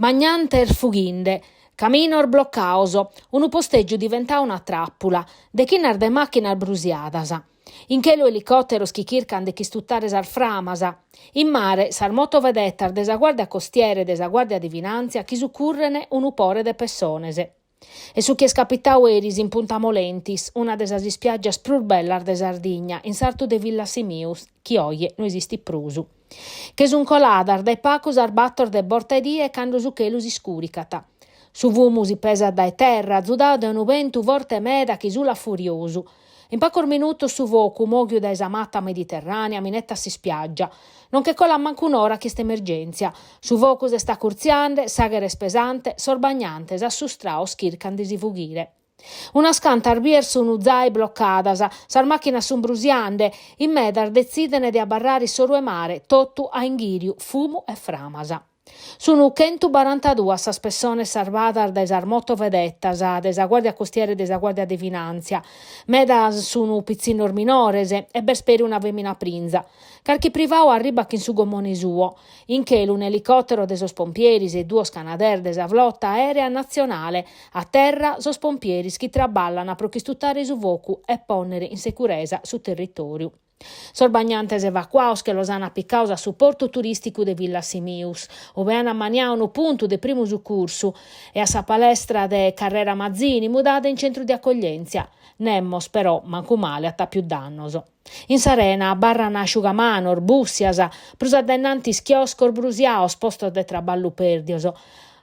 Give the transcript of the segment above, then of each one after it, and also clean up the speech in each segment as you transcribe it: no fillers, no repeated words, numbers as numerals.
Magnanter fughinde, caminor bloccauso, unu posteggio diventa una trappola, de chinar de macchina brusiadasa. In che lo elicottero schichircan de chi stuttares ar framasa. In mare sar moto vedettar desa guardia costiere desa guardia di Vinanzia chi succurrene un upore de personese. E su chi è scapitau eris in Punta Molentis, una desa spiaggias prus bellar de Sardigna, in sartu de Villa Simius, chi oie non esisti prusu. Che sun coladar dai pacus ar battor de bortedie cando su che lu si scuricata. Su vumu si pesa dai terra, zudau de un ventu vorte meda chi sulla furiosu. In pacor minuto su vocu moghio da esamatta mediterranea minetta si spiaggia. Non che cola manco un'ora ch'est emergenzia. Su vocu se sta curziande, sagere spesante, sorbagnante, sa su strao schircan di si fughire. Una scanta arbier su unu zai bloccadasa, sar macchina sun brusiande, in medar decidene di abbarrare sorue mare, tottu a inghiriu, fumu e framasa. Sono 142 sa spessone sarvadar da esarmotto vedettas, desa guardia costiere desa guardia di Vinanzia, medas sono pizzino minorese e bersperi una vemina prinza. Carchi privao arriba in su gomoni suo, in che un elicottero de sos pompieris e 2 scanader desa flotta aerea nazionale, a terra sos pompieris chi traballano pro chi stuttare su vocu e ponere in sicurezza su territoriu. Sorbagnantes evacuaus che los han appiccaus a supporto turistico de Villa Simius, ove han ammaniau unu punto de primu succursu e a sa palestra de Carrera Mazzini mudada in centro di accoglienza. Nemmos però mancu male atta più dannoso. In Sarena barran asciugamanor, bussiasa, prus addennantis chioscor brusiaos posto de traballu perdioso.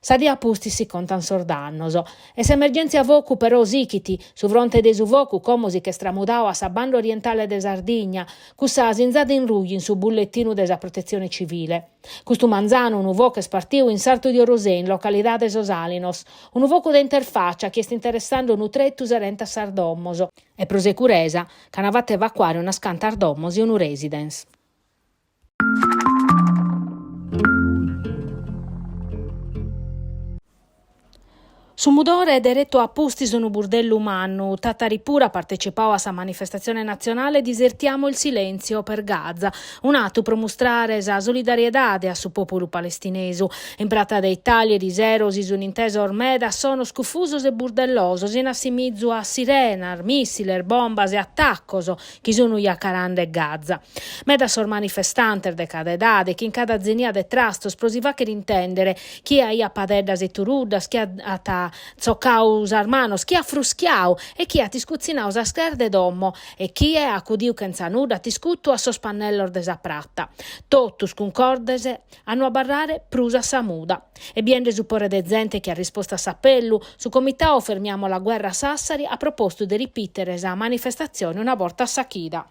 Sa dia pusti si contan sordannoso. E se emergenzia vocu però sichiti, su fronte de su vocu comosi che stramudau a sa banda orientale de Sardigna, cussa sinzada in rugli in su bullettino de sa protezione civile. Custu manzano unu vocu spartiu in sarto di Orosè, in località de Sosalinos, unu vocu de interfaccia che sta interessando unu trettus erenta sardommoso. E prosecuresa, canavate evacuare una scanta ardommosi unu residence. Su mudore diretto a Pustis unu burdello umano, Tataripura partecipò a sa manifestazione nazionale Disertiamo il silenzio per Gaza, un atto per mostrare sa solidarietà a su popolo palestinesu. In prata de Italia di zeros is un'intesa ormeda sono scufusos e burdellosos, in assimizzo a sirenar, missiler, bombas e attaccoso, chi sono iacarande Gaza. Meda sor manifestanter de cada edade, chi in cada zenia de trastos prosiva che intendere, chi a ia padeddas e turuddas, chi a ta zoccaus armanos, chi a fruschiau e chi a tiscuzzinaus a scerde dommo e chi è accudiu che nuda tiscuttu a sospannellor desa pratta. Totus concordese hanno a barrare prusa samuda. E bien de suppore de gente che ha risposto a s'appellu, su comitao fermiamo la guerra a Sassari ha proposto di ripetere esa manifestazione una volta a Sachida.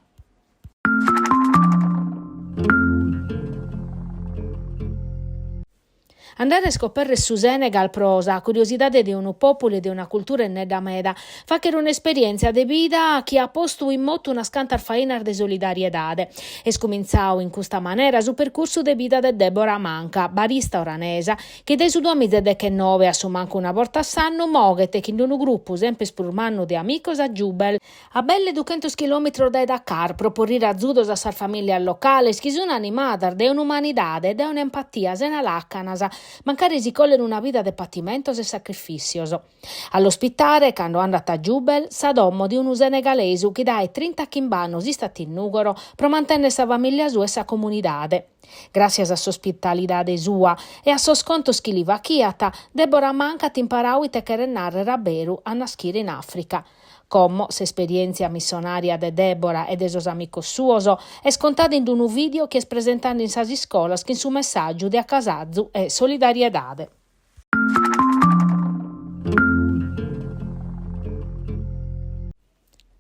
Andare a scoprire su Senegal prosa, curiosità di un popolo e di una cultura in da meda, fa che era un'esperienza de vita a chi ha posto in moto una scantar fainar de solidarietà. E scominciao in questa maniera su percorso de vita de Deborah Manca, barista oranesa, che dei su 2019 a su manco una volta a sanno, moghete che in un gruppo sempre spurmanno de amicos a Giubel, a belle 200 km da Dakar, proporire a zudos a sar famiglia locale, schisuna animata de un'umanità, de un'empatia, sena laccanasa, mancare si colle in una vita de pattimentos e sacrificioso. All'ospitare, quando andata a Giubel, s'adommo di un senegalesu che dai 30 chimbanos istati in Nugoro pro mantenne sa famiglia sua e sa comunidade. Grazie a s'ospitalità sua e a so sconto schiliva chiata, Deborah Manca t'imparau ite che renare raberu a naschire in Africa. Como s'esperienza missionaria de Deborah e de sos amicos suoso è scontata in un video che es presentando in sasi scolas che in su messaggio di accasazzu e solidarietà.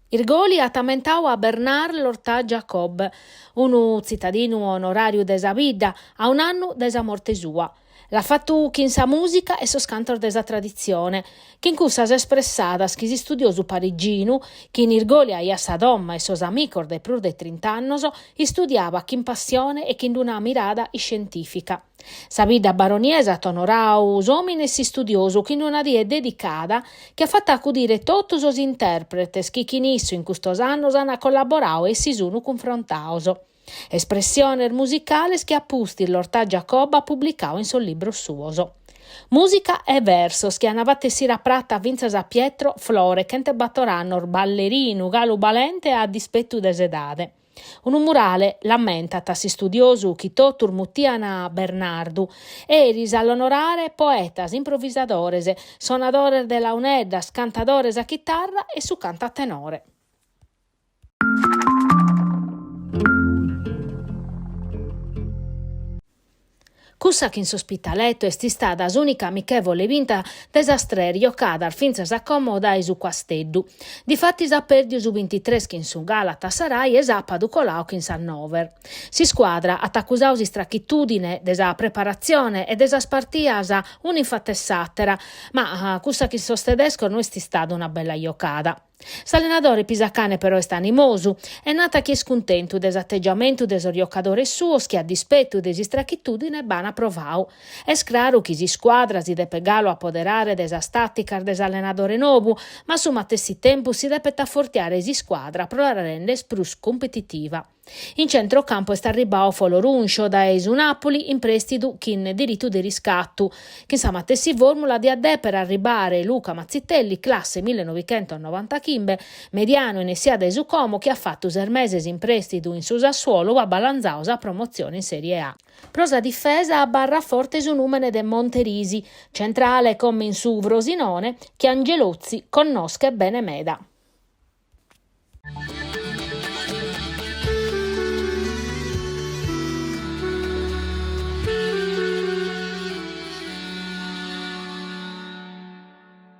Irgoli attamentau a Bernard Lortà Jacob, un cittadino onorario desa vida, a un anno desa morte sua. L'ha fatto chi in sa musica e soscantor desa tradizione, che in cui s'ha espressata chi si studioso parigino, chi in Irgoli a sa domma e sos amicor de più de 30 annos, studiava chi in passione e chi in una mirada scientifica. Sa vita baroniesa tonorau homines studioso chi in una die dedicata che ha fatto accudire tutti os interpretes chi chinisso in custos annos hanno collaborau e si sono confrontauso. Espressione musicale che appusti l'Ortà Giacobba pubblicò in suo libro suoso. Musica e verso, schianavate sira pratta vinzas a Pietro Flore, che te battoranno ballerino, galu balente a dispetto desedade. Un murale lamenta tassi studiosu chi totur muttiana Bernardu, eris all'onorare poetas, improvvisadores, sonadores de la uneddas, cantadores a chitarra e su canta a tenore. Cussa che in sospitaletto est istada s'unica amichevole vinta desastrer giocada finzas accomoda e su Quasteddu. Difatti sa perdiu su 23 che in su Galatasaray e sapadu colau che in Hannover. Si squadra attaccusaus istrachitudine desa preparazione e desa spartias un'infattessatera, ma cussa che sostedesco non est istada una bella giocada. S'allenatore pisacane però est animosu e nata chi è scontentu des atteggiamentu des orioccadores suos che a dispetto des istrachitudine bana provau. Es claru chi si squadra si depe galo apoderare des statticar des allenadore nobu, ma su matessi tempu si depe taffortiare si squadra pro la rendes prus competitiva. In centrocampo est arribau Foloruncio da Esu Napoli in prestidu chin diritto di riscattu, che sa matessi formula di adè per arribare Luca Mazzitelli, classe 1995, mediano in essia da Esu Como, che ha fatto 6 mesi in prestidu in su Sassuolo a balanzaus a promozione in Serie A. Prosa difesa a barra forte su numene de Monterisi, centrale come in su Vrosinone, che Angelozzi conosce bene meda.